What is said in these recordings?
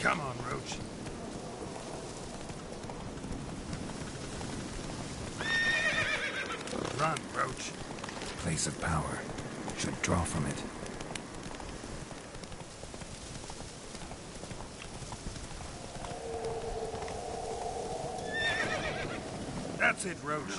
Come on, Roach. Run, Roach. Place of power. Should draw from it. That's it, Roach.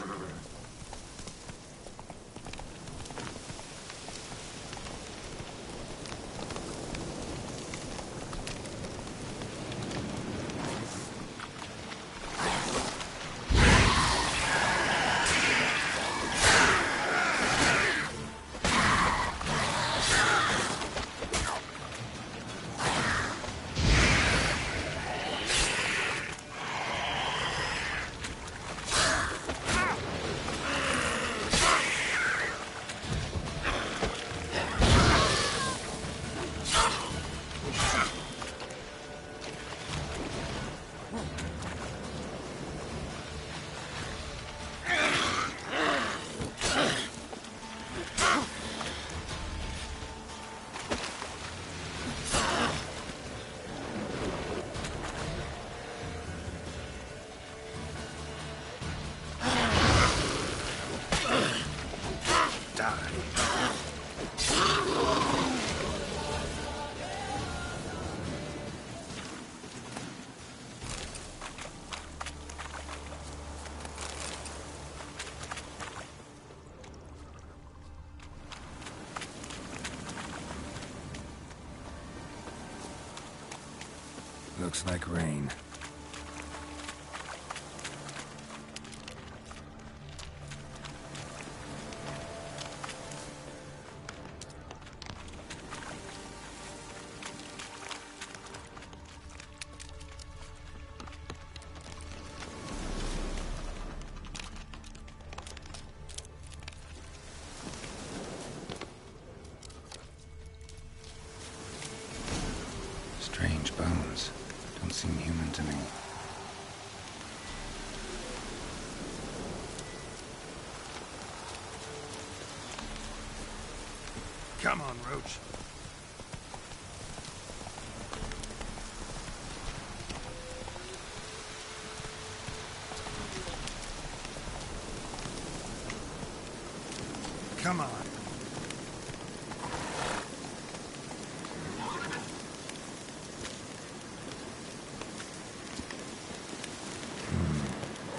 Looks like rain. Strange bones. Don't seem human to me. Come on, Roach. Come on.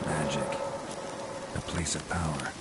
Magic. A place of power.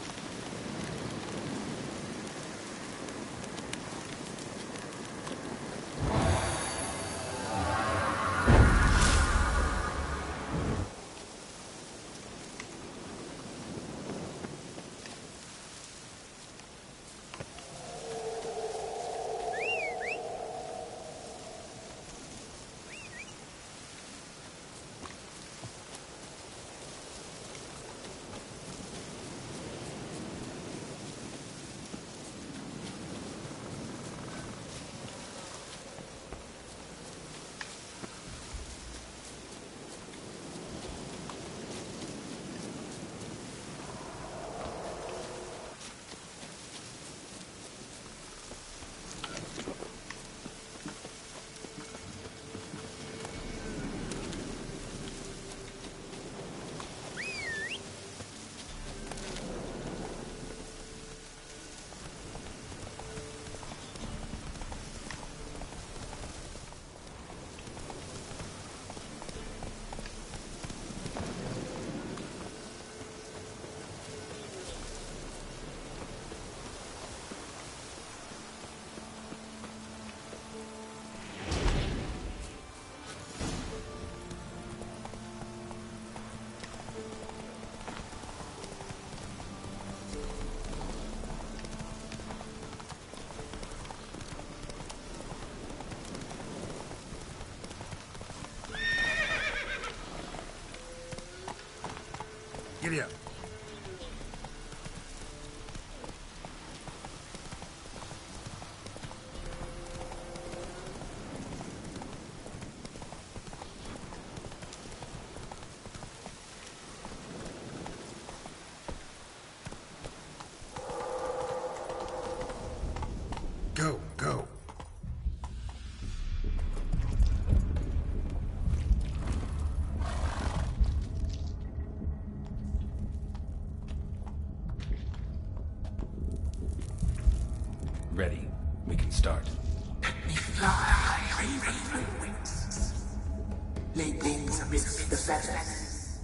Giddy up. Go, go. Ready. We can start. Let me fly, raven wings. Lay wings amidst the feathers.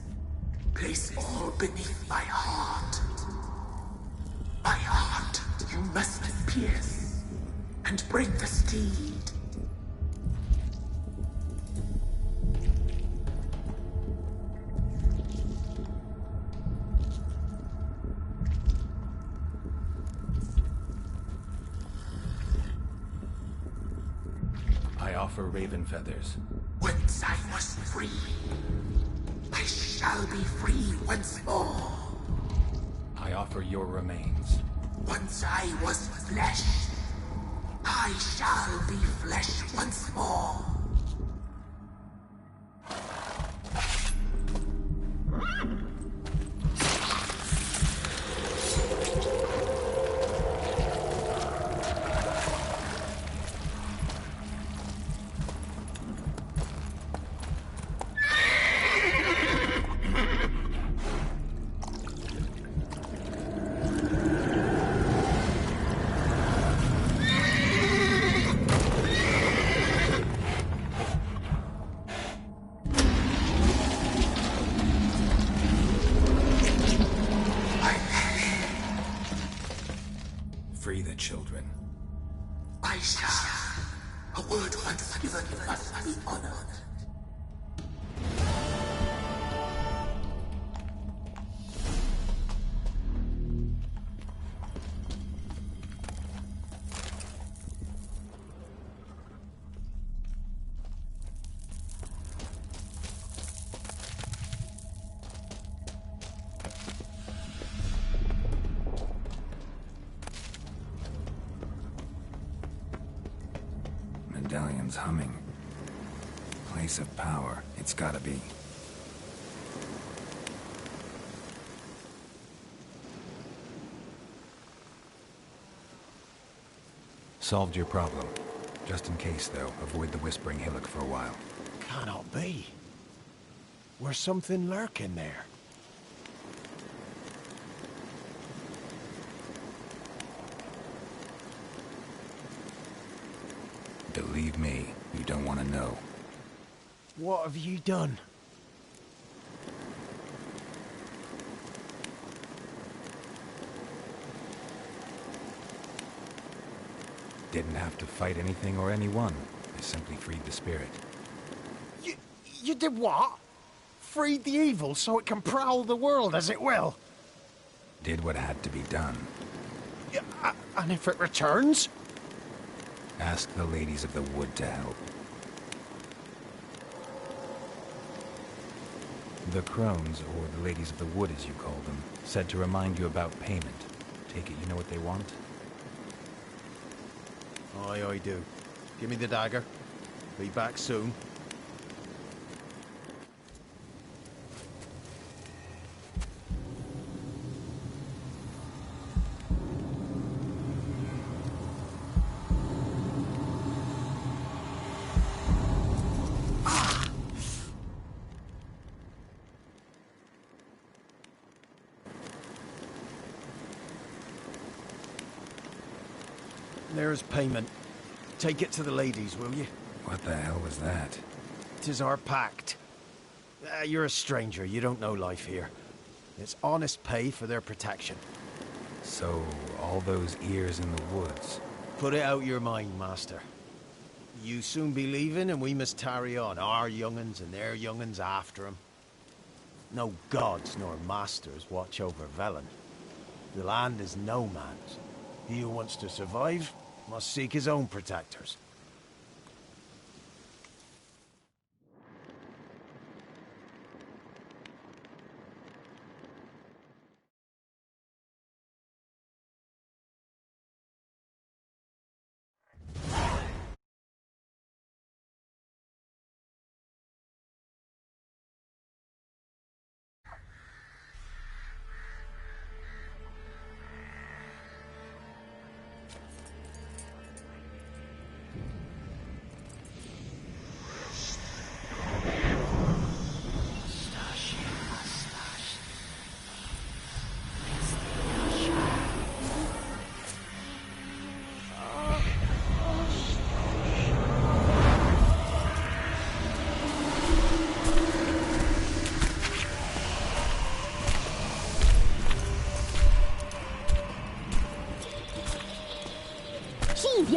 Place all beneath my heart. My heart you must pierce, and bring the steed. I offer raven feathers. Once I was free, I shall be free once more. I offer your remains. Once I was flesh, I shall be flesh once more. Free the children. I shall. A word once given must be honored. Medallion's humming. Place of power. It's gotta be. Solved your problem. Just in case, though, avoid the Whispering Hillock for a while. Cannot be. There's something lurking there. Believe me, you don't want to know. What have you done? Didn't have to fight anything or anyone. I simply freed the spirit. You did what? Freed the evil so it can prowl the world as it will? Did what had to be done. Yeah, and if it returns? Ask the ladies of the wood to help. The crones, or the ladies of the wood as you call them, said to remind you about payment. Take it you know what they want? Aye, I do. Give me the dagger. Be back soon. There's payment. Take it to the ladies, will you? What the hell was that? 'Tis our pact. You're a stranger, you don't know life here. It's honest pay for their protection. So, all those ears in the woods. Put it out your mind, master. You soon be leaving and we must tarry on, our young'uns and their young'uns after 'em. No gods nor masters watch over Velen. The land is no man's. He who wants to survive must seek his own protectors.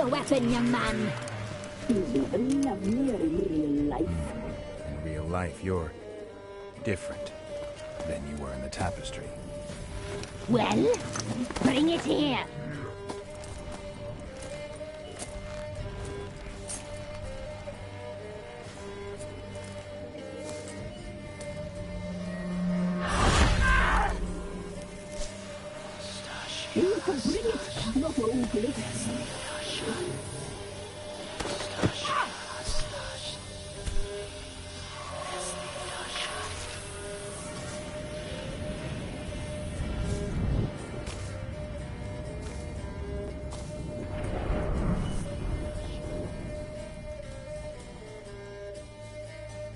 your weapon, young man. He's even lovelier in real life. In real life, you're different than you were in the tapestry. Well, bring it here. You can bring it, not only.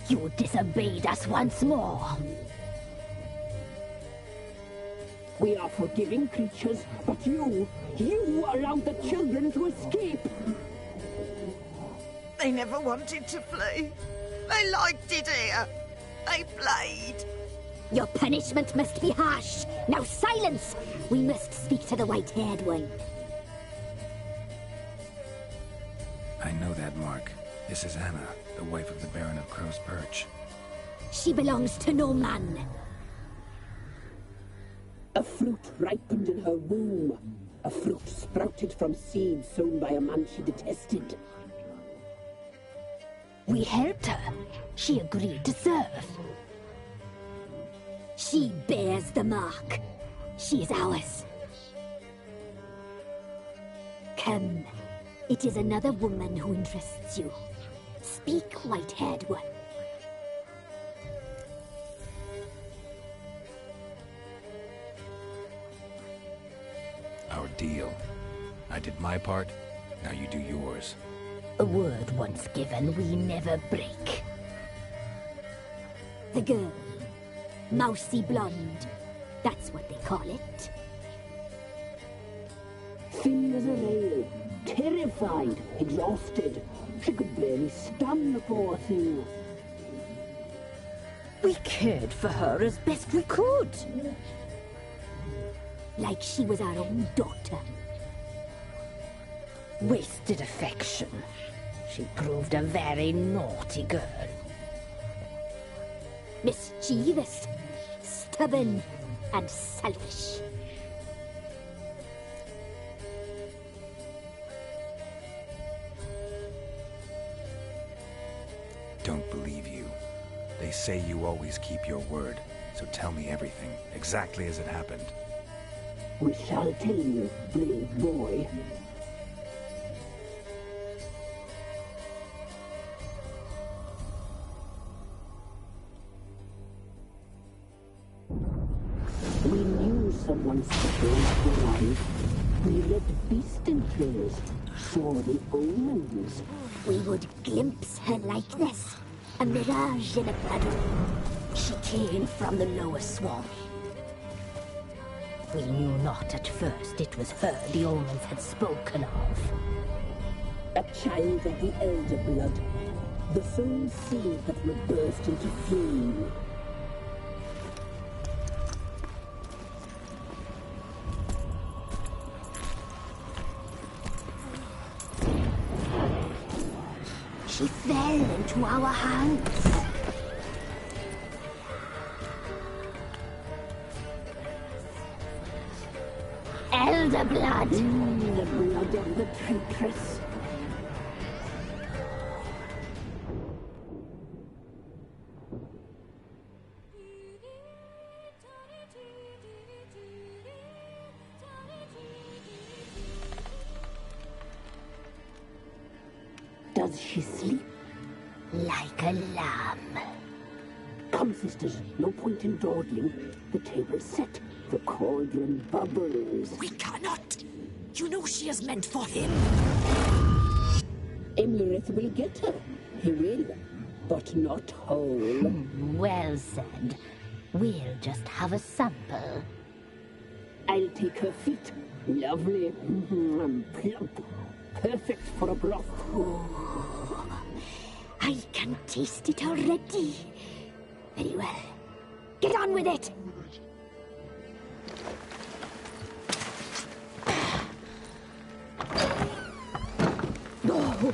You disobeyed us once more. We are forgiving creatures, but you allowed the children to escape. They never wanted to flee. They liked it here. They played. Your punishment must be harsh. Now silence! We must speak to the white-haired one. I know that mark. This is Anna, the wife of the Baron of Crow's Perch. She belongs to no man. A fruit ripened in her womb. A fruit sprouted from seeds sown by a man she detested. We helped her. She agreed to serve. She bears the mark. She is ours. Come. It is another woman who interests you. Speak, white-haired one. Our deal. I did my part, now you do yours. A word once given, we never break. The girl. Mousy blonde. That's what they call it. Thin as a rail, terrified, exhausted. She could barely stand, the poor thing. We cared for her as best we could. Like she was our own daughter. Wasted affection. She proved a very naughty girl. Mischievous, stubborn, and selfish. Don't believe you. They say you always keep your word, so tell me everything, exactly as it happened. We shall tell you, brave boy. We knew someone special was alive. We read beast entrails, saw the omens. We would glimpse her likeness, a mirage in a puddle. She came from the lower swamp. We knew not at first it was her the omens had spoken of. A child of the elder blood, the soul seed that would burst into flame. She fell into our hands. Elder blood. The blood of the traitress. Does she sleep? Like a lamb. Come, sisters, no point in dawdling. The table's set. The cauldron bubbles. We cannot. You know she is meant for him. Emlyrith will get her. He will, but not whole. Well said. We'll just have a sample. I'll take her feet. Lovely. Plump. Perfect for a broth. I can taste it already. Very well. Get on with it!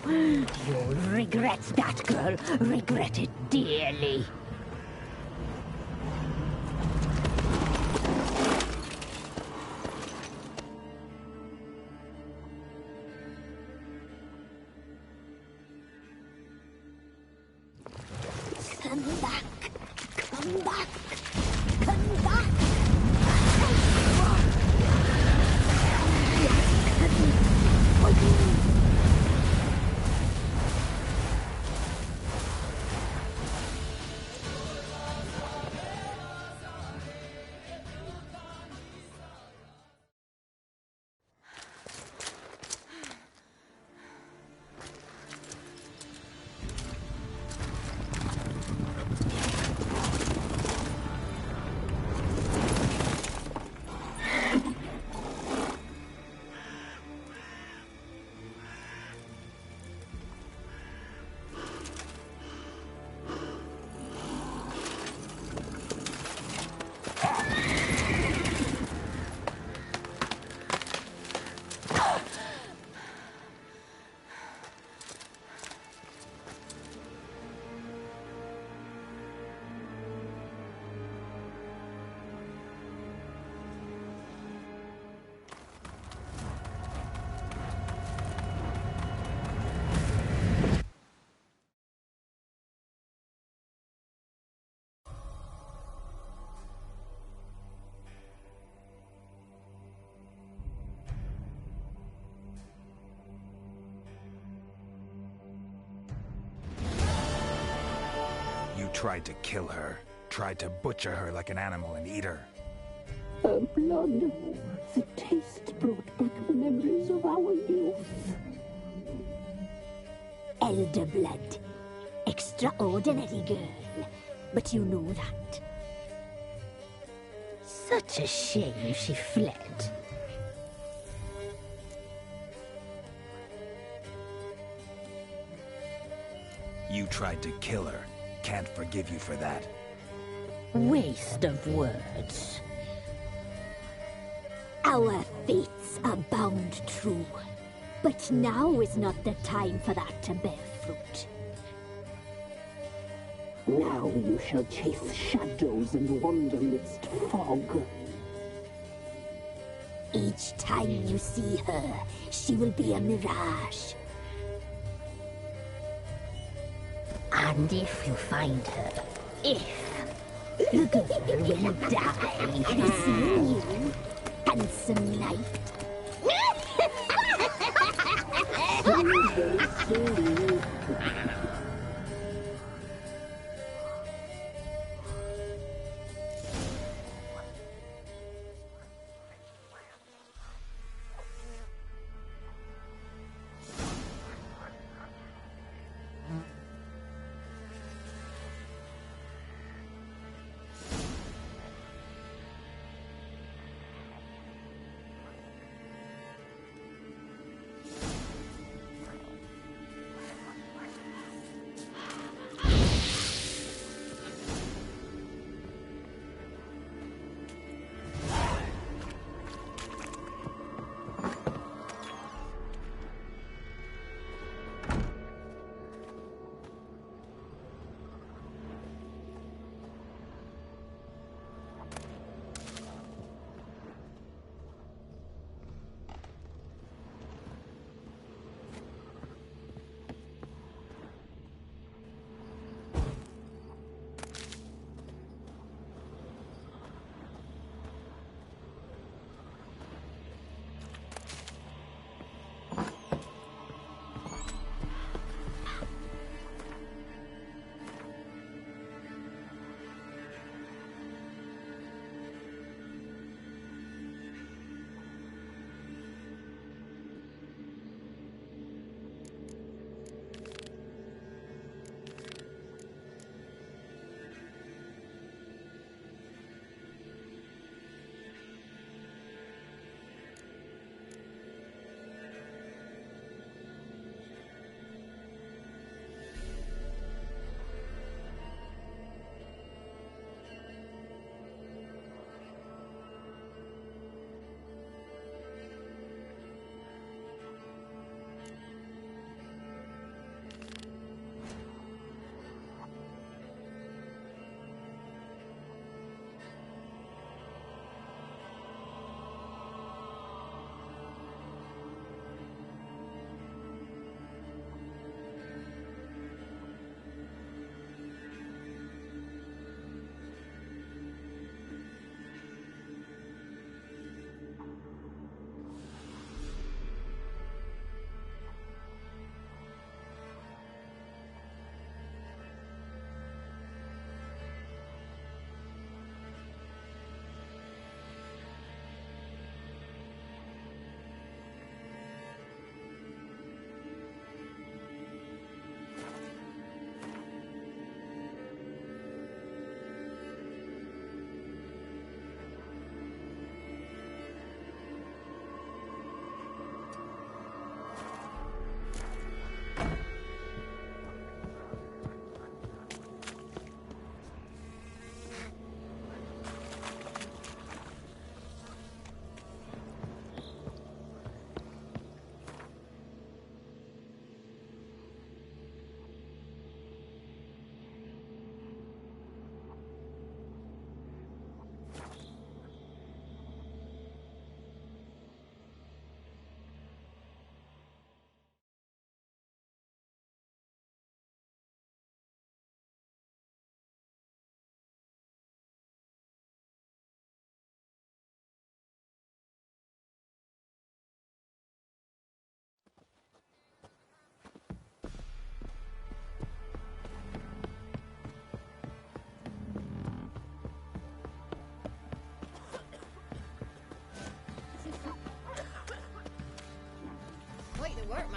You'll regret that, girl. Regret it dearly. Come back. Come back. Come back. You tried to kill her. Tried to butcher her like an animal and eat her. Her blood. The taste brought back memories of our youth. Elder blood. Extraordinary girl. But you know that. Such a shame she fled. You tried to kill her. Can't forgive you for that. Waste of words. Our fates are bound true. But now is not the time for that to bear fruit. Now you shall chase shadows and wander midst fog. Each time you see her, she will be a mirage. And if you find her, the girl will die. Have you seen you, handsome knight?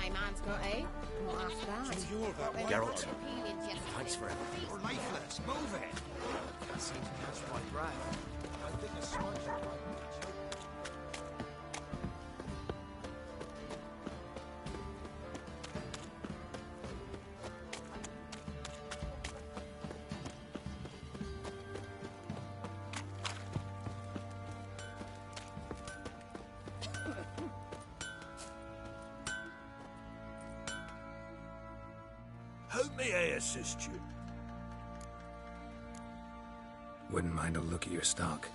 My man's got eh? What after that? So you're that one. Geralt, Yes, thanks for everything. You're lifeless. Move it. That seems to catch my breath. I think a smudge might reach. How may I assist you? Wouldn't mind a look at your stock.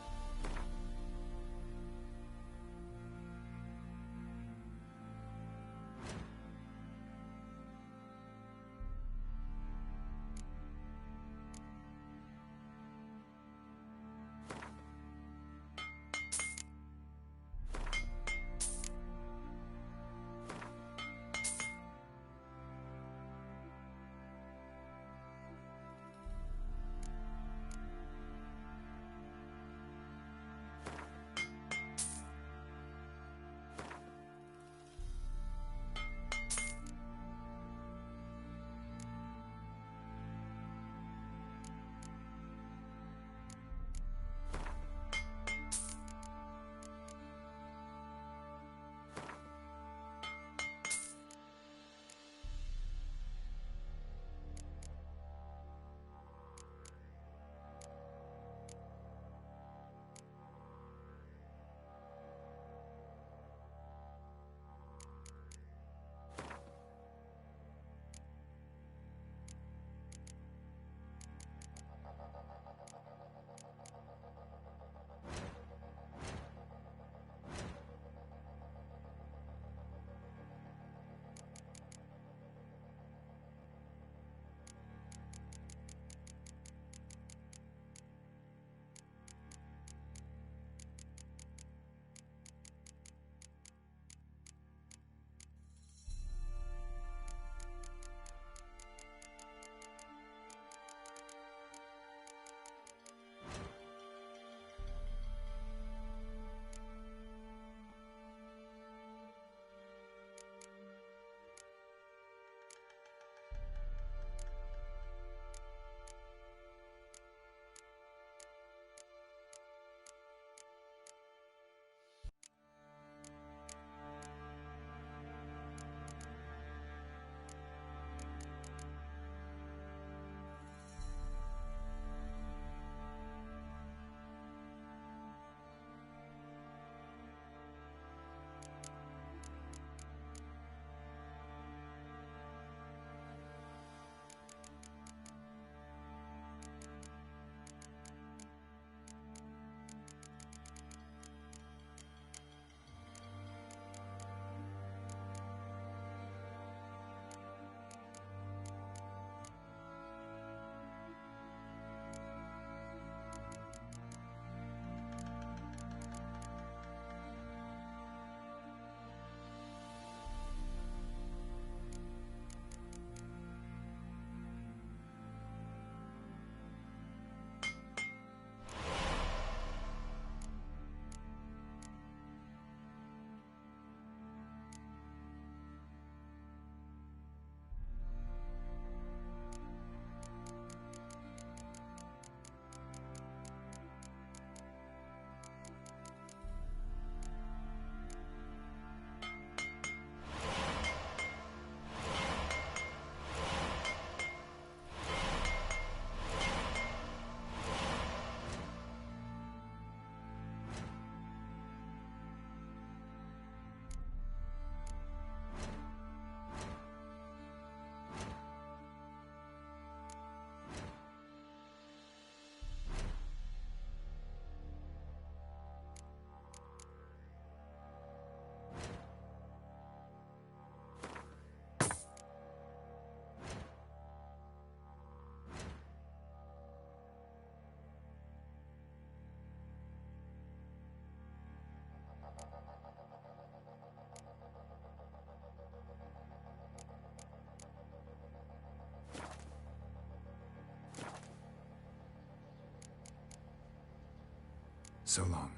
So long.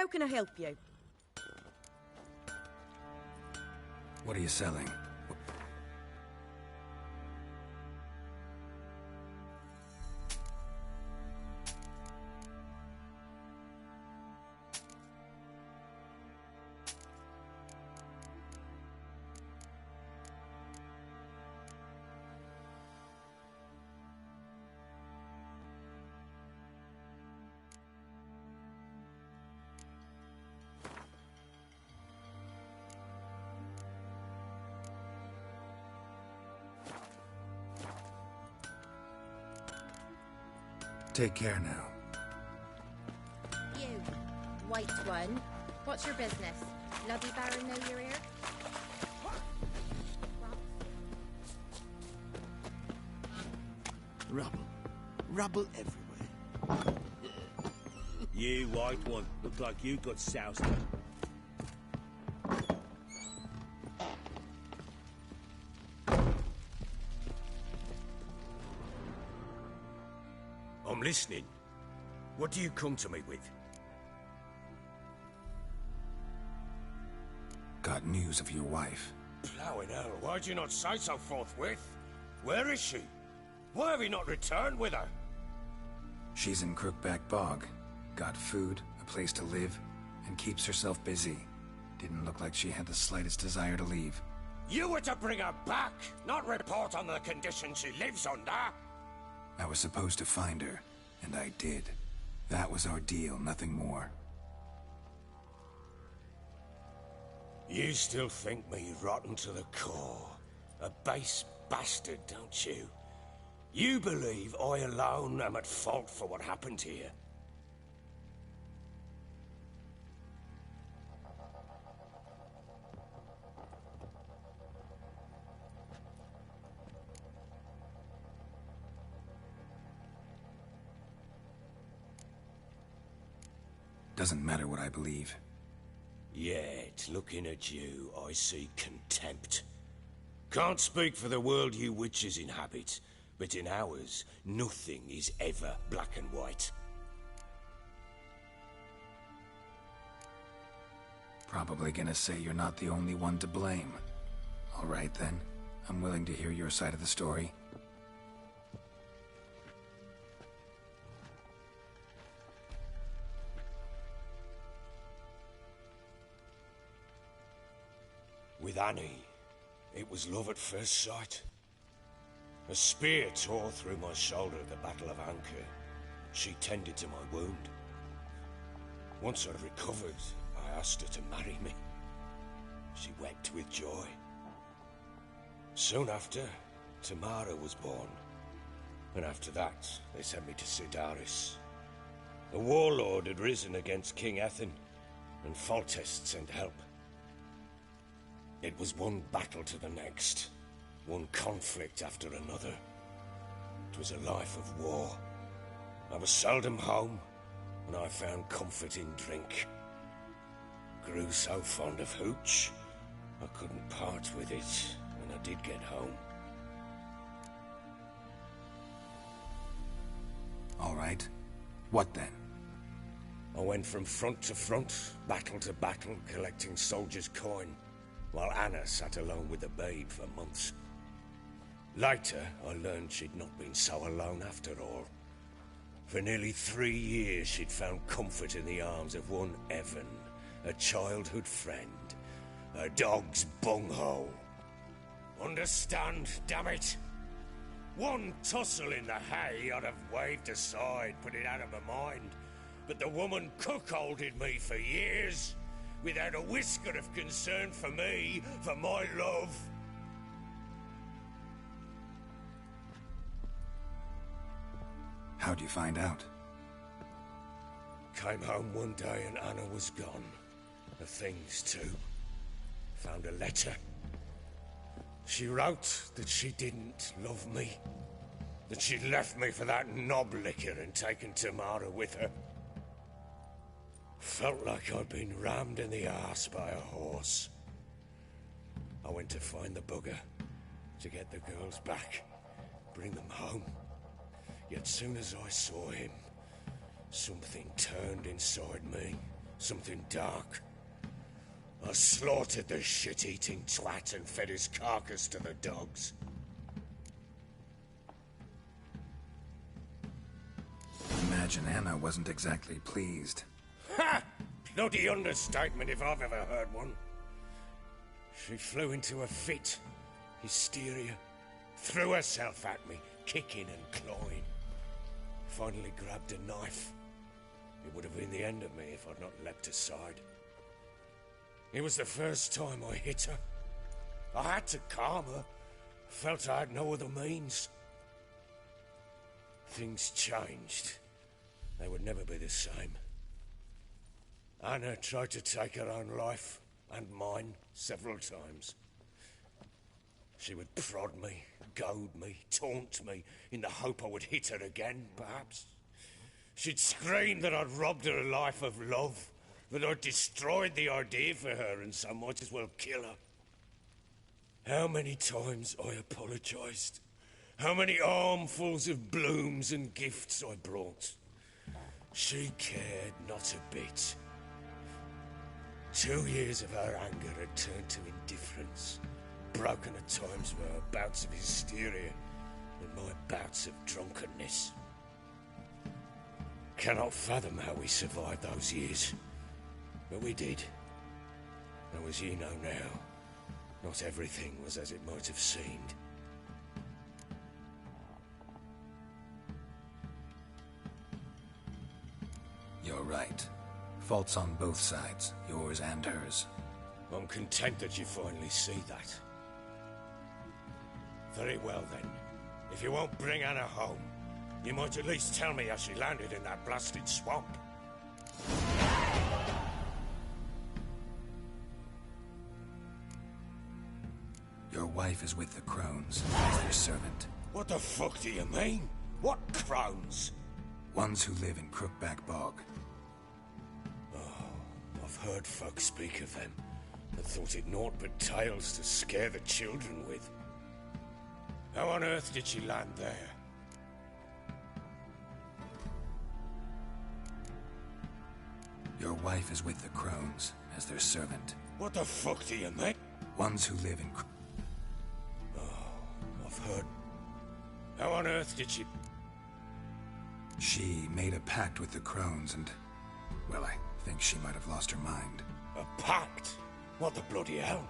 How can I help you? What are you selling? Take care now. You, white one. What's your business? Bloody Baron know you're here? Rubble. Rubble everywhere. You, white one. Look like you got soused. I'm listening. What do you come to me with? Got news of your wife. Plowing hell, why'd you not say so forthwith? Where is she? Why have you not returned with her? She's in Crookback Bog. Got food, a place to live, and keeps herself busy. Didn't look like she had the slightest desire to leave. You were to bring her back, not report on the conditions she lives under. I was supposed to find her, and I did. That was our deal, nothing more. You still think me rotten to the core. A base bastard, don't you? You believe I alone am at fault for what happened here. Doesn't matter what I believe. Yet, looking at you, I see contempt. Can't speak for the world you witches inhabit, but in ours, nothing is ever black and white. Probably gonna say you're not the only one to blame. All right then, I'm willing to hear your side of the story. With Annie, it was love at first sight. A spear tore through my shoulder at the Battle of Anchor. She tended to my wound. Once I'd recovered, I asked her to marry me. She wept with joy. Soon after, Tamara was born. And after that, they sent me to Sidaris. A warlord had risen against King Ethan, and Foltest sent help. It was one battle to the next, one conflict after another. It was a life of war. I was seldom home, and I found comfort in drink. Grew so fond of hooch, I couldn't part with it when I did get home. All right. What then? I went from front to front, battle to battle, collecting soldiers' coin, while Anna sat alone with the babe for months. Later, I learned she'd not been so alone after all. For nearly 3 years, she'd found comfort in the arms of one Evan, a childhood friend, a dog's bunghole. Understand, damn it? One tussle in the hay I'd have waved aside, put it out of my mind. But the woman cuckolded me for years, without a whisker of concern for me, for my love. How'd you find out? Came home one day and Anna was gone. The things too. Found a letter. She wrote that she didn't love me. That she'd left me for that knob licker and taken Tamara with her. Felt like I'd been rammed in the arse by a horse. I went to find the bugger, to get the girls back, bring them home. Yet soon as I saw him, something turned inside me, Something dark. I slaughtered the shit-eating twat and fed his carcass to the dogs. Imagine Anna wasn't exactly pleased. Ha! Bloody understatement if I've ever heard one. She flew into a fit. Hysteria. Threw herself at me, kicking and clawing. Finally grabbed a knife. It would have been the end of me if I'd not leapt aside. It was the first time I hit her. I had to calm her. Felt I had no other means. Things changed. They would never be the same. Anna tried to take her own life, and mine, several times. She would prod me, goad me, taunt me, in the hope I would hit her again, perhaps. She'd scream that I'd robbed her life of love, that I'd destroyed the idea for her, and so might as well kill her. How many times I apologized. How many armfuls of blooms and gifts I brought. She cared not a bit. 2 years of her anger had turned to indifference, broken at times by her bouts of hysteria and my bouts of drunkenness. Cannot fathom how we survived those years, but we did. Though as you know now, not everything was as it might have seemed. You're right. Faults on both sides, yours and hers. I'm content that you finally see that. Very well then. If you won't bring Anna home, you might at least tell me how she landed in that blasted swamp. Your wife is with the Crones, as their servant. What the fuck do you mean? What Crones? Ones who live in Crookback Bog. I've heard folk speak of them, and thought it naught but tales to scare the children with. How on earth did she land there? Your wife is with the Crones, as their servant. What the fuck do you mean? Ones who live in... I've heard... How on earth did she... She made a pact with the Crones and... Well, I think she might have lost her mind. A pact? What the bloody hell?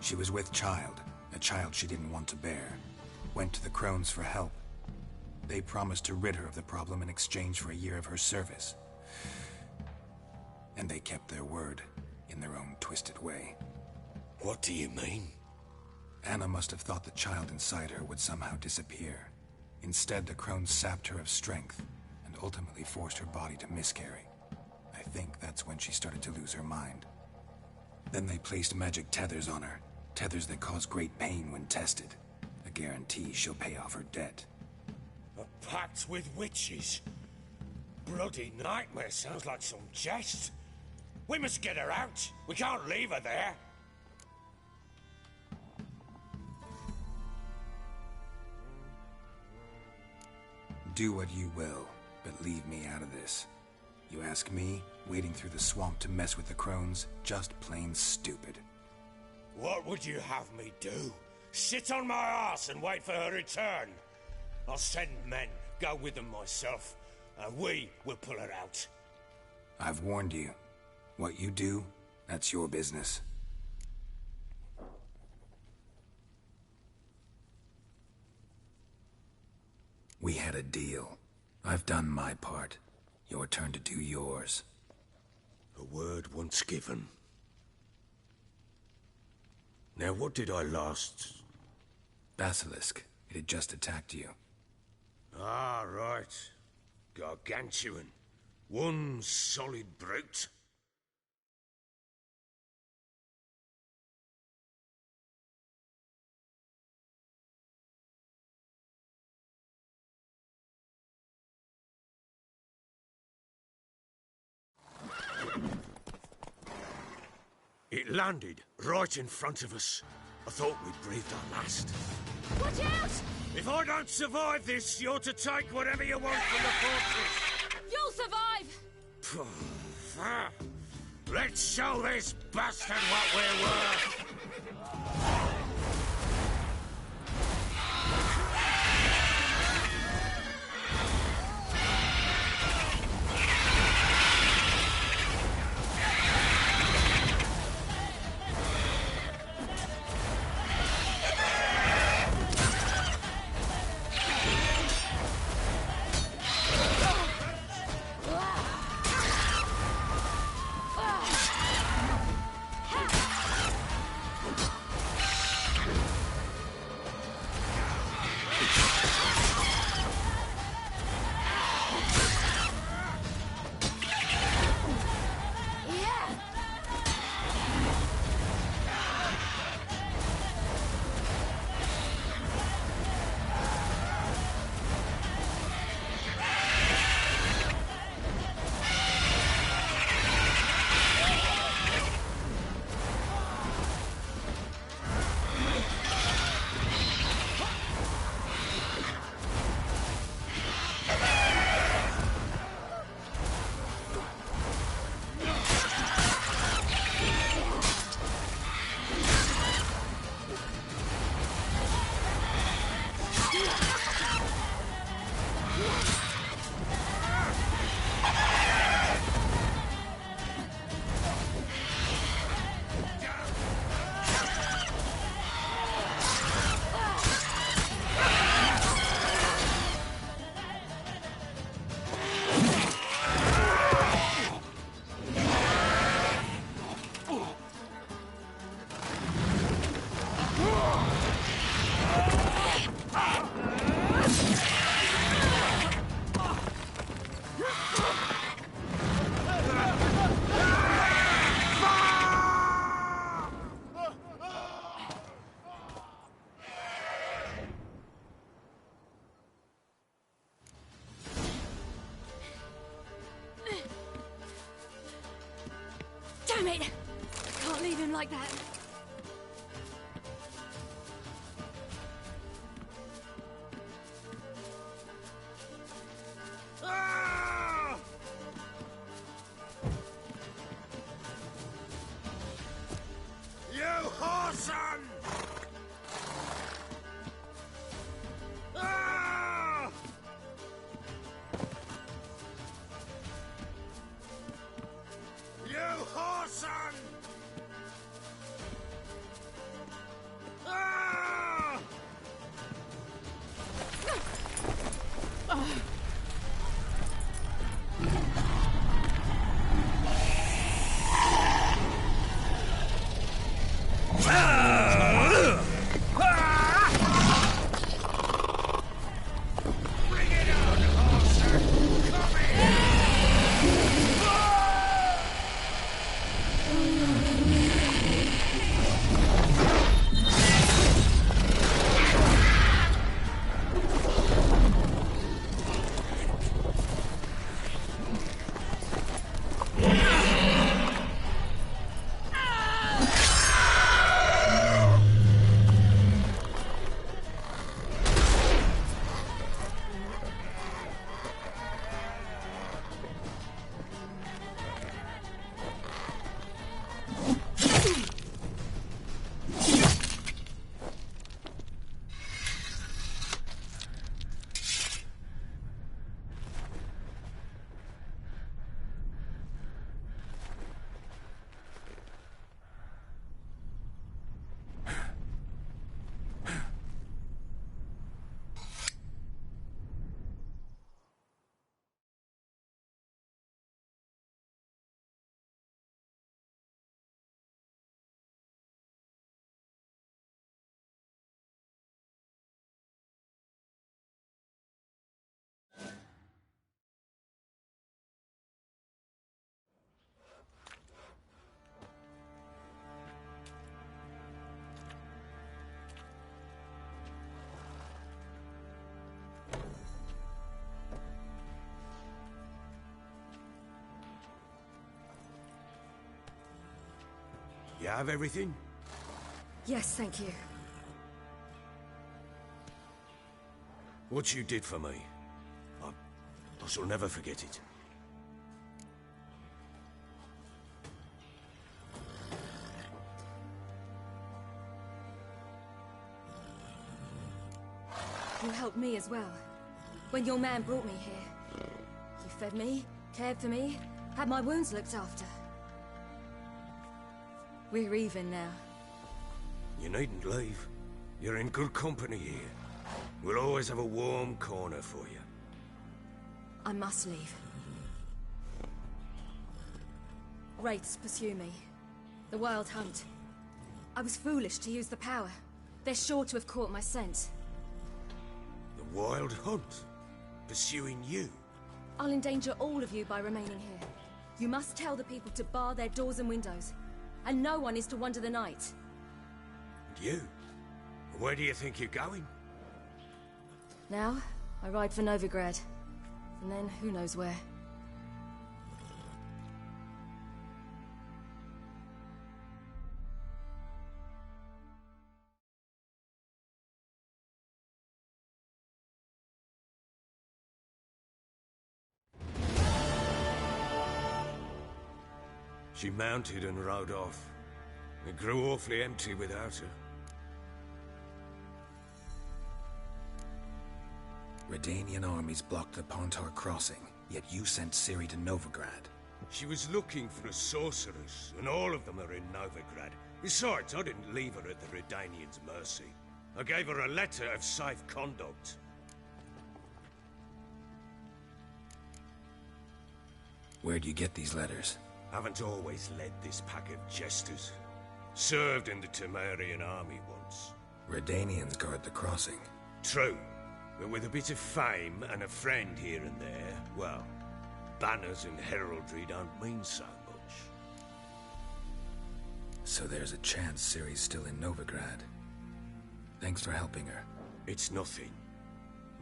She was with child, a child she didn't want to bear. Went to the Crones for help. They promised to rid her of the problem in exchange for a year of her service. And they kept their word, in their own twisted way. What do you mean? Anna must have thought the child inside her would somehow disappear. Instead, the Crones sapped her of strength, and ultimately forced her body to miscarry. I think that's when she started to lose her mind. Then they placed magic tethers on her, tethers that cause great pain when tested. A guarantee she'll pay off her debt. A pact with witches? Bloody nightmare, sounds like some jest. We must get her out. We can't leave her there. Do what you will, but leave me out of this. You ask me, wading through the swamp to mess with the Crones, just plain stupid. What would you have me do? Sit on my ass and wait for her return? I'll send men, go with them myself, and we will pull her out. I've warned you. What you do, that's your business. We had a deal. I've done my part. Your turn to do yours. A word once given. Now, what did I last... Basilisk. It had just attacked you. Ah, right. Gargantuan. One solid brute. It landed right in front of us. I thought we'd breathed our last. Watch out! If I don't survive this, you're to take whatever you want from the fortress. You'll survive! Let's show this bastard what we're worth! Damn it! I can't leave him like that. You whoreson! You whoreson! You have everything? Yes, thank you. What you did for me, I shall never forget it. You helped me as well. When your man brought me here. You fed me, cared for me, had my wounds looked after. We're even now. You needn't leave. You're in good company here. We'll always have a warm corner for you. I must leave. Wraiths pursue me. The Wild Hunt. I was foolish to use the power. They're sure to have caught my scent. The Wild Hunt? Pursuing you? I'll endanger all of you by remaining here. You must tell the people to bar their doors and windows. And no one is to wander the night. And you? Where do you think you're going? Now, I ride for Novigrad. And then, who knows where. She mounted and rode off. It grew awfully empty without her. Redanian armies blocked the Pontar crossing, yet you sent Ciri to Novigrad. She was looking for a sorceress, and all of them are in Novigrad. Besides, I didn't leave her at the Redanians' mercy. I gave her a letter of safe conduct. Where'd you get these letters? Haven't always led this pack of jesters. Served in the Temerian army once. Redanians guard the crossing. True. But with a bit of fame and a friend here and there, well, banners and heraldry don't mean so much. So there's a chance Ciri's still in Novigrad. Thanks for helping her. It's nothing.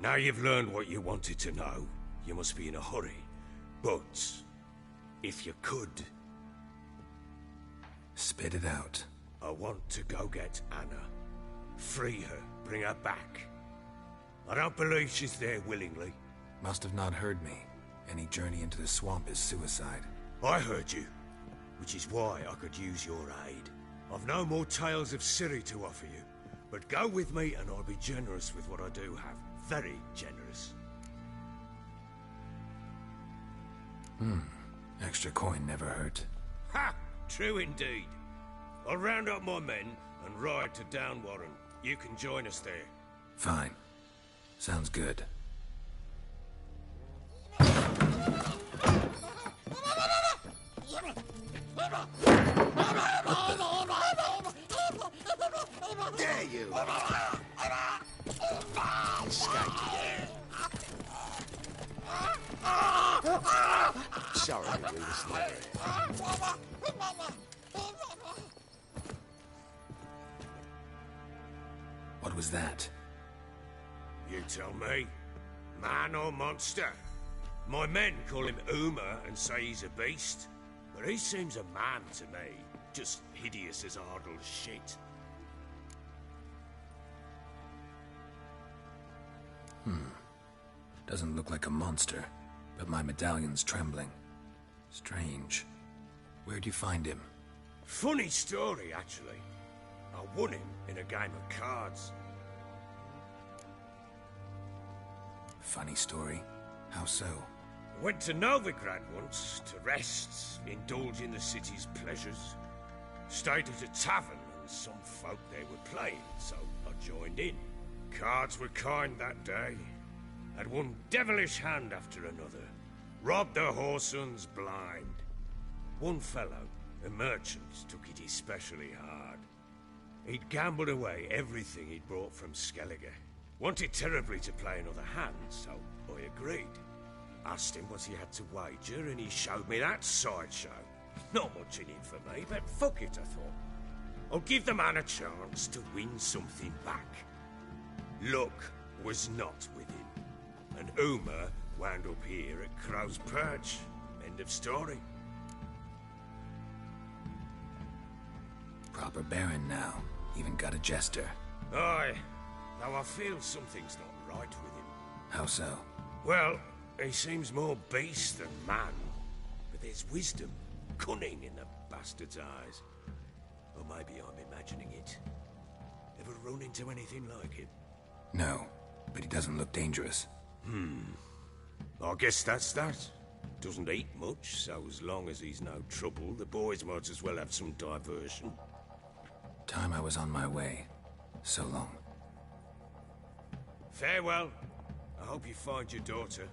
Now you've learned what you wanted to know, you must be in a hurry. But if you could... Spit it out. I want to go get Anna. Free her, bring her back. I don't believe she's there willingly. Must have not heard me. Any journey into the swamp is suicide. I heard you, which is why I could use your aid. I've no more tales of Ciri to offer you, but go with me and I'll be generous with what I do have. Very generous. Extra coin never hurt. Ha! True indeed. I'll round up my men and ride to Downwarren. You can join us there. Fine. Sounds good. Dare you! Escape. Sorry, we listened there. What was that? You tell me. Man or monster? My men call him Uma and say he's a beast. But he seems a man to me. Just hideous as Ardle's shit. Doesn't look like a monster, but my medallion's trembling. Strange. Where'd you find him? Funny story, actually. I won him in a game of cards. Funny story? How so? I went to Novigrad once to rest, indulge in the city's pleasures. Stayed at a tavern and some folk there were playing, so I joined in. Cards were kind that day. Had one devilish hand after another. Robbed the whoresun's blind. One fellow, a merchant, took it especially hard. He'd gambled away everything he'd brought from Skellige. Wanted terribly to play another hand, so I agreed. Asked him what he had to wager, and he showed me that sideshow. Not much in it for me, but fuck it, I thought. I'll give the man a chance to win something back. Luck was not with him, and Uma wound up here at Crow's Perch. End of story. Proper baron now. Even got a jester. Aye, though I feel something's not right with him. How so? Well, he seems more beast than man. But there's wisdom, cunning in the bastard's eyes. Or maybe I'm imagining it. Ever run into anything like him? No. but he doesn't look dangerous. I guess that's that. Doesn't eat much, so as long as he's no trouble, the boys might as well have some diversion. Time I was on my way. So long. Farewell. I hope you find your daughter.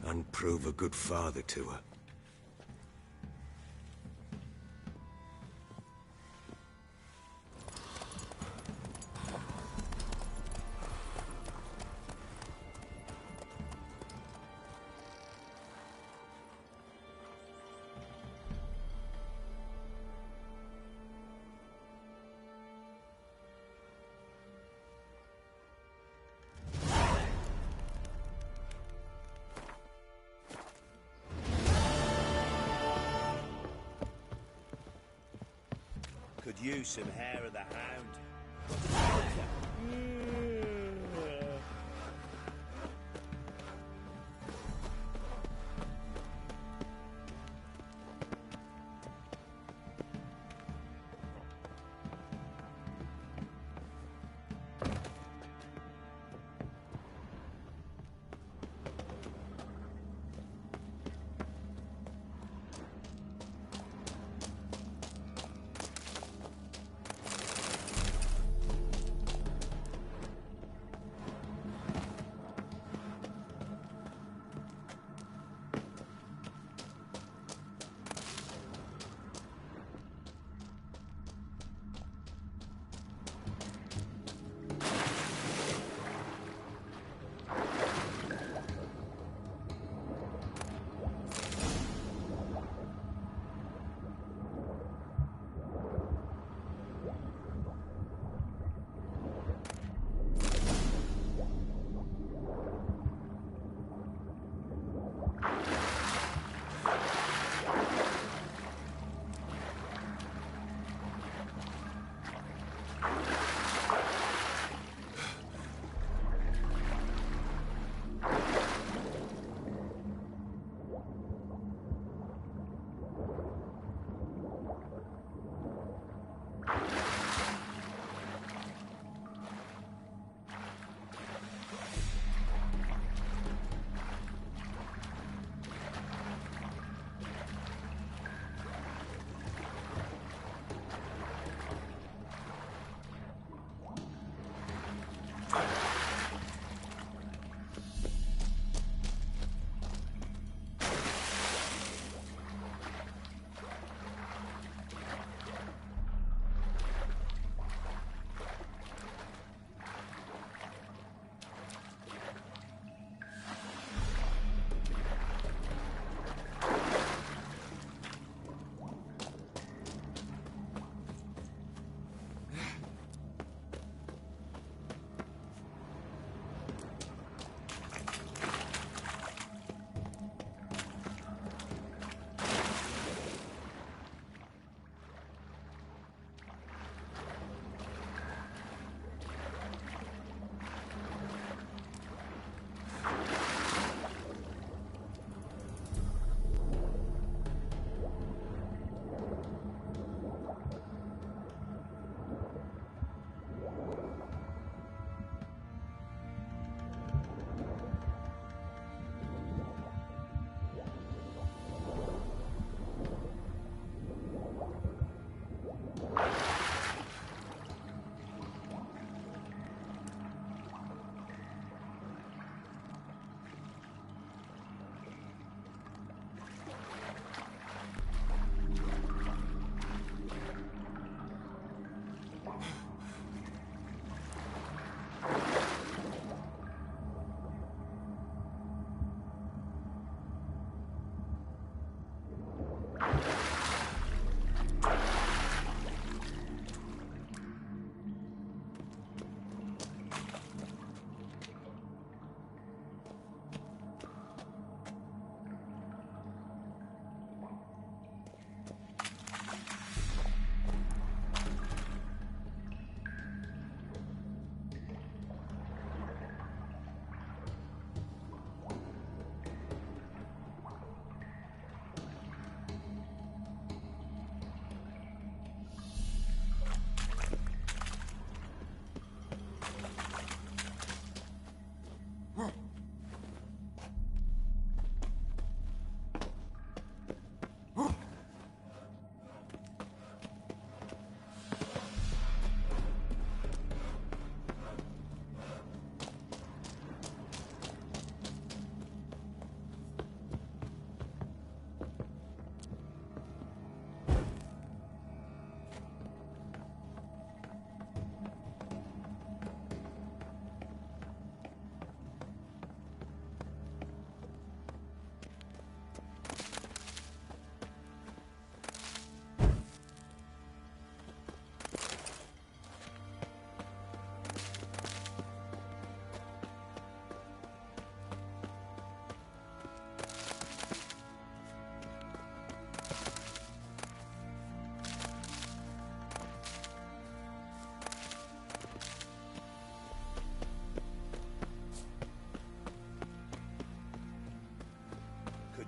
And prove a good father to her. Could use some hair of the hound.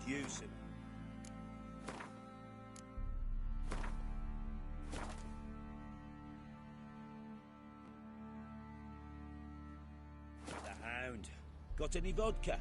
use him. The Hound. Got any vodka?